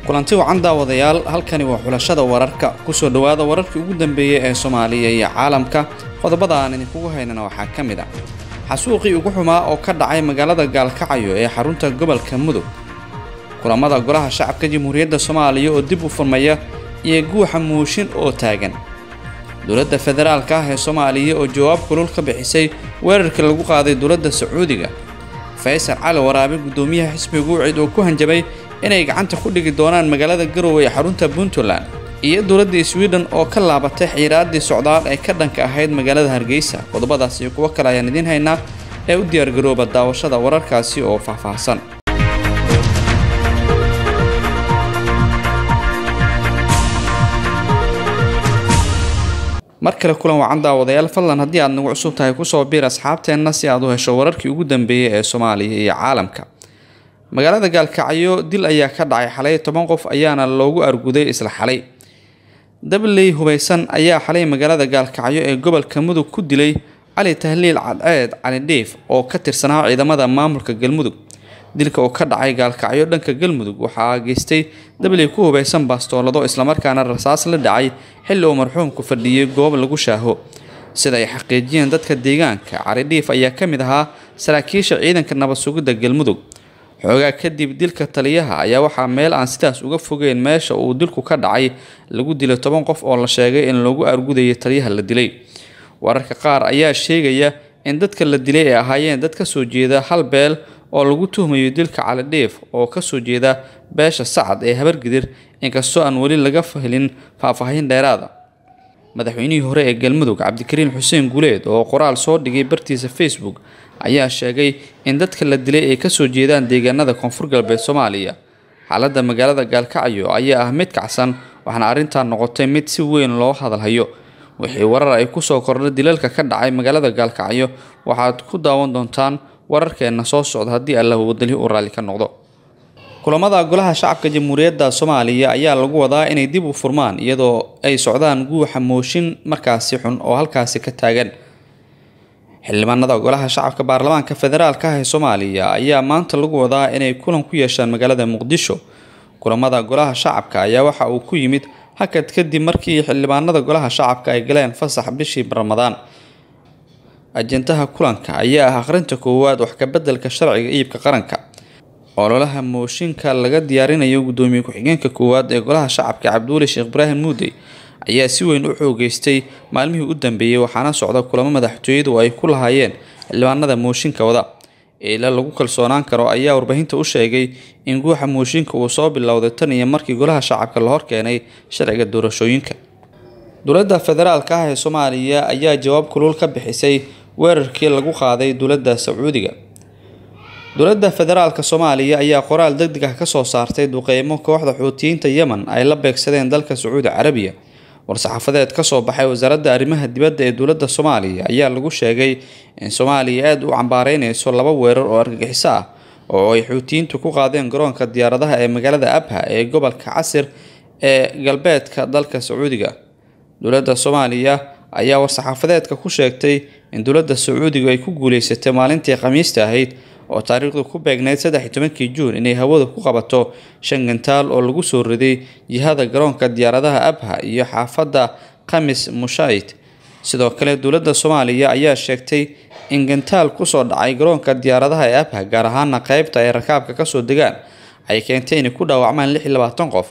kulanti wacan daawadayaal halkani waa xulashada wararka ku soo dhawaada wararkii ugu dambeeyay ee Soomaaliya iyo caalamka qodobada aan idinku haynana waxa kamid ah xasuuqii ugu xumaa oo ka dhacay magaalada Gaalkacyo ee xarunta gobolka Mudug kulamada golaha shacabka Jamhuuriyadda Soomaaliya oo dib u furmaya iyo guuxa mooshin oo taagan dowladda federaalka ah ee Soomaaliya oo jawaab kulul ka bixisay weerarkii lagu qaaday dowladda Sacuudiga Faysal Cali Waraabe gudoomiyaha xisbiga UCID oo ku hanjabay inay gacanta ku dhigi doonaan magaalada Garowe ee xarunta Puntland iyo dowladda Sweden oo ka laabatay xiriiradii socdaal ay ka dhanka ahayd magaalada Hargeysa qodobadaas iyo kuwa kale ayaan idin haynaa ee u diyaar garooba daawashada wararkaasi oo faahfaahsan markale kulan wacan daawadayaal fadlan haddii aad nagu cusub tahay ku soo biir asxaabteena si aad u hesho wararkii ugu dambeeyay ee Soomaaliya iyo caalamka magaalada Gaalkacyo dil ayaa ka dhacay xalay 10 qof ayaana loogu arguday isla xalay dabley hubeysan ayaa xalay magaalada Gaalkacyo ee gobolka Mudug ku dilay Cali Tahliil Cadceed Cali Dheef oo ka tirsanaa ciidamada maamulka Galmudug dilka oo ka dhacay Gaalkacyo dhanka Galmudug waxaa geystay dabley ku hubeysan baastoolado isla markaana rasaas la dhacay xilli uu marxuumku fadhiyay goob lagu shaaho sida ay xaqiijiyeen dadka deegaanka Cali Dheef ayaa kamid ahaa saraakiisha ciidanka nabad sugidda Galmudug xoogaa kadib dilka taliyaha ayaa waxaa meel aan sidaas uga fogeyn meesha uu dilku ka dhacay lagu dilay 10 qof oo la sheegay in lagu argudayo taliyaha la dilay wararka qaar ayaa sheegaya in dadka la dilay ay ahaayeen dad ka soo jeeda hal beel oo lagu tuhmayo dilka Cali Dheef oo ka soo jeeda beesha Sacad ee Habargidir inkastoo aan wali laga helin faahfaahin dheeraad ah madaxweynihii hore ee Galmudug Cabdikariin Xuseen Guleed oo qoraal soo dhigay bartiisa Facebook ayaa sheegay in dadka la dilay ay ka soo jeedaan deegaanada Koonfur Galbeed Soomaaliya xaaladda magaalada Gaalkacyo ayaa ah mid kacsan waxaana arrintan noqotay mid si weyn loo hadalhayo wixii warar ay ku soo kordhay dilalka ka dhacay magaalada Gaalkacyo waxaad ku daawan doontaan wararkeena soo socda haddii Allah wadalihi u raali ka noqdo kulamada golaha shacabka Jamhuuriyadda Soomaaliya ayaa lagu wadaa inay dib u furmaan iyadoo ay socdaan guuxa mooshin markaasi xun oo halkaasi ka taagan xildhibaanada golaha shacabka baarlamaanka federaalka ah ee Soomaaliya ayaa maanta lagu wadaa inay kulan ku yeeshaan magaalada Muqdisho kulamada golaha shacabka ayaa waxa uu ku yimid hakad kadib markii xildhibaanada golaha shacabka ay galeen fasax bishii Ramadaan ajandaha kulanka ayaa ah akhrinta koowaad wax ka beddelka sharciga iibka qaranka ololaha mooshinka laga diyaarinayo gudoomiye ku-xigeenka koowaad ee golaha shacabka Cabdulle Sheekh Ibraahim Muudey ayaa si weyn u xoogeystay maalmihii u dambeeyay waxaana socda kulamo madaxtooyadu ay ku lahaayeen xildhibaanada mooshinka wada ila lagu kalsoonaan karo ayaa warbaahinta u sheegay in guuxa mooshinka uu soo bilowday tan iyo markii golaha shacabka la horkeenay sharciga doorashooyinka dowladda federaalka ah ee Soomaaliya ayaa jawaab kulul ka bixisay weerarkii lagu qaaday dowladda Sacuudiga dowladda federaalka Soomaaliya ayaa qoraal degdeg ah ka soo saartay duqeymo kooxda Xuutiyiinta Yemen ay la beegsadeen dalka Sacuudi Carabiya war-saxaafadeed ka soo baxay wasaaradda arrimaha dibadda ee dowladda Soomaaliya ayaa lagu sheegay in Soomaaliya aad u cambaareynayso laba weerar oo argagixiso ah oo ay Xuutiyiintu ku qaadeen garoonka diyaaradaha ee magaalada Abha ee gobolka Casir ee galbeedka dalka Sacuudiga dowladda Soomaaliya ayaa war-saxaafadeedka ku sheegtay in dowladda Sacuudiga ay ku guuleysatay maalintii Khamiista ahayd oo taariikhdu ku beegneyd 13 Juun inay hawada ku qabato Shangantaal oo lagu soo riday jihada garoonka diyaaradaha Abha iyo xaafadda Khamis Mushait sidoo kale dowladda Soomaaliya ayaa sheegtay in gantaal ku soo dhacay garoonka diyaaradaha ee Abha gaar ahaan qaybta ay rakaabka ka soo degaan ay keentay in ku dhaawacmaan 26 qof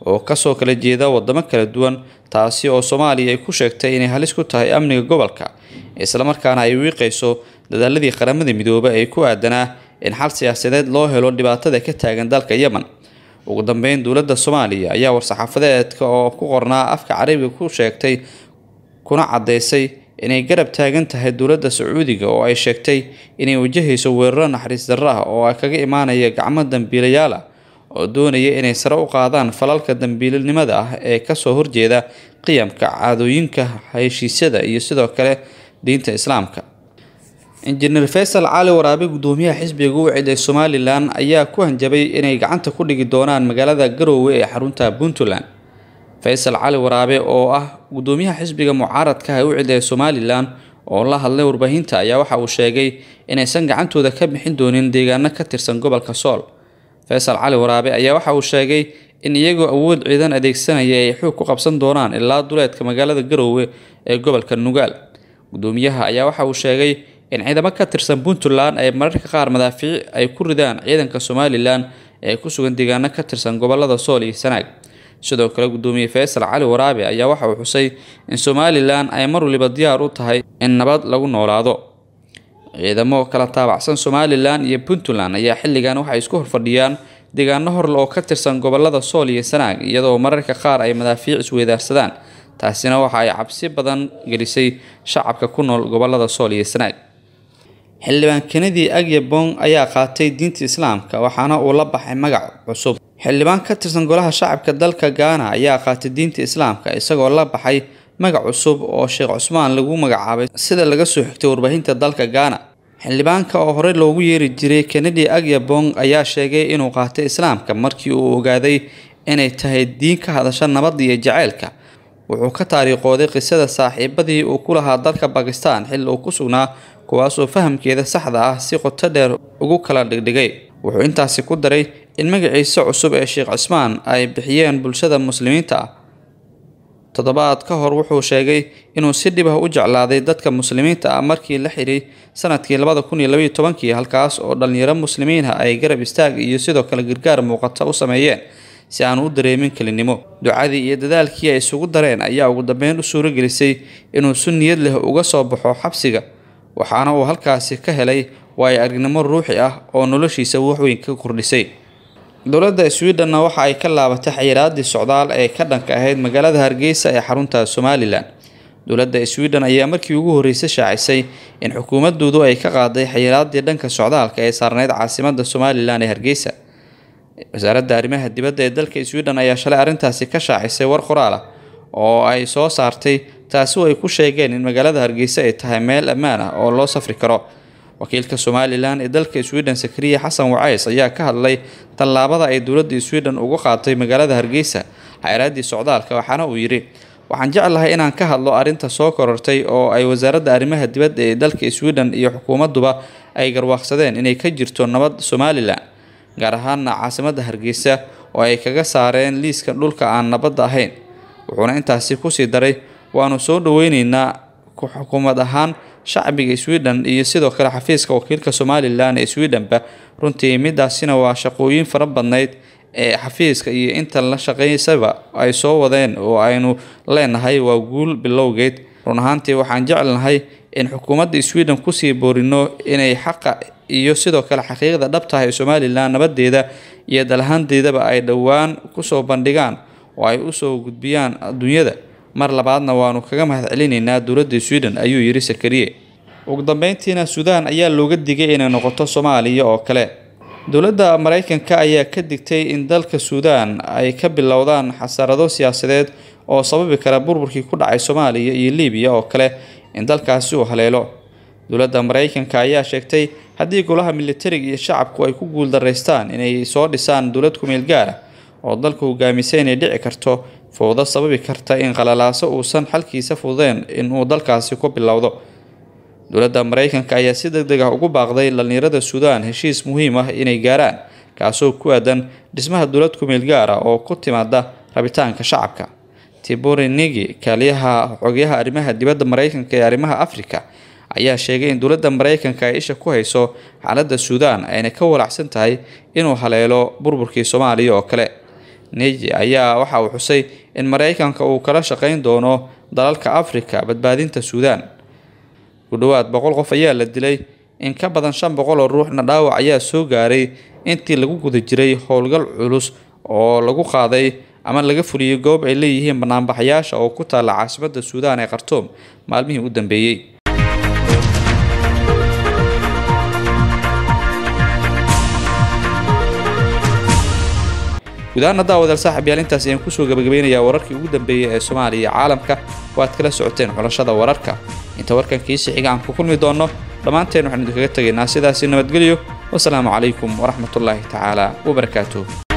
oo ka soo kala jeeda wadamo kala duwan taasi oo Soomaaliya ay ku sheegtay inay halis ku tahay amniga gobolka isla markaana ay wiiqayso dadaaladii qaramada midoobay ay ku aadanaa in xal siyaasadeed loo helo dhibaatada ka taagan dalka Yemen ugu dambeyn dowladda Soomaaliya ayaa war-saxaafadeedka oo ku qornaa afka Carabiga ku sheegtay kuna cadeysay inay garab taagan tahay dowladda Sacuudiga oo ay sheegtay inay wajahayso weeraro naxariis darro ah oo kaga imaanaya gacmo dambiilayaal ah oo doonaya inay sare u qaadaan falalka dambiilinimada ah ee ka soo horjeeda qiyamka caadooyinka heshiisyada iyo sidoo kale diinta Islaamka Engineer Faysal Cali Waraabe gudoomiyaha xisbiga UCID ee Somaliland ayaa ku hanjabay inay gacanta ku dhigi doonaan magaalada Garowe ee xarunta Puntland Faysal Cali Waraabe oo ah gudoomiyaha xisbiga mucaaradka ah UCID ee Somaliland oo la hadlay warbaahinta ayaa waxa uu sheegay inaysan gacantooda ka bixin doonin deegaano ka tirsan gobolka Sool Faysal Cali Waraabe ayaa waxa uu sheegay in iyagoo awood ciidan adeegsanaya ay xoog ku qabsan doonaan ilaa duleedka magaalada Garowe ee gobolka Nugaal. Gudoomiyaha ayaa waxa uu sheegay in ciidamo ka tirsan Puntland ay mararka qaar madaafiic ay ku ridaan ciidanka Somaliland ee ku sugan deegaano ka tirsan gobolada Sool iyo Sanaag. Sidoo kale Gudoomiye Faysal Cali Waraabe ayaa waxa uu xusay in Somaliland ay mar waliba diyaar u tahay in nabad lagu noolaado. Ciidamo kala taabacsan Somaliland iyo Puntland ayaa xilligan waxa ay isku horfadhiyaan deegaano hor oo ka tirsan gobolada Sool iyo Sanaag iyadoo mararka qaar ay madaafiic isweydaarsadaan. taasina waxa ay cabsi badan gelisay shacabka ku nool gobolada Sool iyo Sanaag. Xildhibaan Kennedy Agyebong ayaa qaatay diinta Islaamka waxaana uu la baxay magac cusub. Xildhibaan ka tirsan golaha shacabka dalka Ghana ayaa qaatay diinta Islaamka isagoo la baxay magac cusub oo Sheekh Cusmaan lagu magacaabay sida laga soo xigtay warbaahinta dalka Ghana. Xildhibaanka oo hore loogu yeeri jiray Kennedy Agyebong ayaa sheegay inuu qaatay Islaamka markii uu ogaaday inay tahay diin ka hadasha nabad iyo jaceylka. Wuxuu ka taariikhooday qisada saaxiibadii uu ku lahaa dalka Pakistan xilli uu ku sugnaa kuwaas oo fahamkeeda saxda ah si qoto dheer ugu kala dhigdhigay. Wuxuu intaasi ku daray in magaciisa cusub ee Sheekh Cusmaan ay bixiyeen bulshada muslimiinta ah. Toddobaad ka hor wuxuu sheegay inuu si dhib ah u jeclaaday dadka muslimiinta ah markii la xiray sanadkii 2012 halkaas oo dhalinyaro muslimiin ah ay garab istaag iyo sidoo kale gargaar muuqata u sameeyeen si aan u dareemin kalinimo. Ducadii iyo dadaalkii ay isugu dareen ayaa ugu dambeyn u suuro gelisay inuu si niyad leh uga soo baxo xabsiga waxaana uu halkaasi ka helay waayo-aragnimo ruuxi ah oo noloshiisa wax weyn ka kordhisay. Dowladda Sweden waxa ay ka laabatay xayiraadii socdaal ee ka dhanka ahayd magaalada Hargeysa ee xarunta Somaliland. Dowladda Sweden ayaa markii ugu horeysay shaacisay in xukuumadoodu ay ka qaaday xayiraadii dhanka socdaalka ee saarneyd caasimadda Somaliland ee Hargeysa. Wasaaradda Arrimaha Dibadda ee dalka Sweden ayaa shalay arrintaasi ka shaacisay war qoraal ah oo ay soo saartay taasi oo ay ku sheegeen in magaalada Hargeysa ay tahay meel ammaan ah oo loo safri karo. Wakiilka Somaliland ee dalka Sweden Sakariya Xasan Wacays ayaa ka hadlay tallaabada ay dowladda Sweden uga qaatay magaalada Hargeysa xayiraadii socdaalka waxaana uu yiri waxaan jeclahay inaan ka hadlo arrinta soo korortay oo ay wasaaradda arrimaha dibadda ee dalka Sweden iyo xukuumaduba ay garwaaqsadeen inay ka jirto nabad Somaliland gaar ahaan caasimadda Hargeysa oo ay kaga saareen liiska dhulka aan nabadda ahayn. Wuxuuna intaasi ku sii daray waanu soo dhaweynaynaa xukuumad ahaan shacbiga Sweden iyo sidoo kale xafiiska wakiilka Somaliland ee Sweden-ba runtii midaasina waa shaqooyin fara badneyd ee xafiiska iyo inta la shaqeeysaba ay soo wadeen oo aynu leenahay waa guul bilowgeed. Run ahaantii waxaan jeclahay in xukuumadda Sweden ku sii boorino inay xaqa iyo sidoo kale xaqiiqda dhabta ah ee Somaliland nabadeeda iyo dalahanteedaba ay dhawaan ku soo bandhigaan oo ay u soo gudbiyaan adduunyada. Mar labaadna waanu kaga mahadcelinaynaa dowladda Sweden ayuu yiri Sakariye. Ugu dambeyntiina Suudaan ayaa looga digay inay noqoto Soomaaliya oo kale. Dowladda Mareykanka ayaa ka digtay in dalka Suudaan ay ka bilowdaan xasarado siyaasadeed oo sababi kara burburkii ku dhacay Soomaaliya iyo Liibiya oo kale in dalkaasi uu haleelo. Dowladda Mareykanka ayaa sheegtay haddii golaha militariga iyo shacabku ay ku guuldareystaan inay soo dhisaan dowlad ku meel gaar ah oo dalka hogaamisay inay dhici karto fowdo sababi karta in qalalaaso uusan xalkiisa fududeen in uu dalkaasi ku bilowdo. Dowladda Mareykanka ayaa si degdeg ah ugu baaqday dhalinyarada Suudaan heshiis muhiim ah inay gaaraan kaasoo ku aadan dhismaha dowlad ku meel gaar ah oo ku timaada rabitaanka shacabka. Tibor Negi kaaliyaha xogayaha arrimaha dibadda Mareykanka ee arrimaha Afrika ayaa sheegay in dowladda Mareykanka ay isha ku hayso xaaladda Suudaan ayna ka walacsan tahay inuu haleelo burburkii Soomaaliya oo kale. Negi ayaa waxa uu xusay in Mareykanka uu kala shaqeyn doono dalalka Afrika badbaadinta Suudaan. Ku dhawaad 100 qof ayaa la dilay in ka badan 500 oo ruuxna dhaawac ayaa soo gaaray intii lagu guda jiray howlgal culus oo lagu qaaday ama laga fuliyay goob ay leeyihiin banaanbaxayaasha oo ku taala caasimadda Suudaan ee Khartoum maalmihii u dambeeyay. gudaana daawadayaal saaxiibayaal intaas ayaan ku soo gabagabeynayaa wararkii ugu dambeeyay ee Soomaaliya iyo caalamka waad kala socoteen xulashada wararka inta warkan kiisa xiga aan ku kulmi doono dhamaanteen waxaan idinkaga tagaynaa sidaas nabadgelyo wassalaamu calaykum waraxmatullaahi tacaala wabarakaatuh.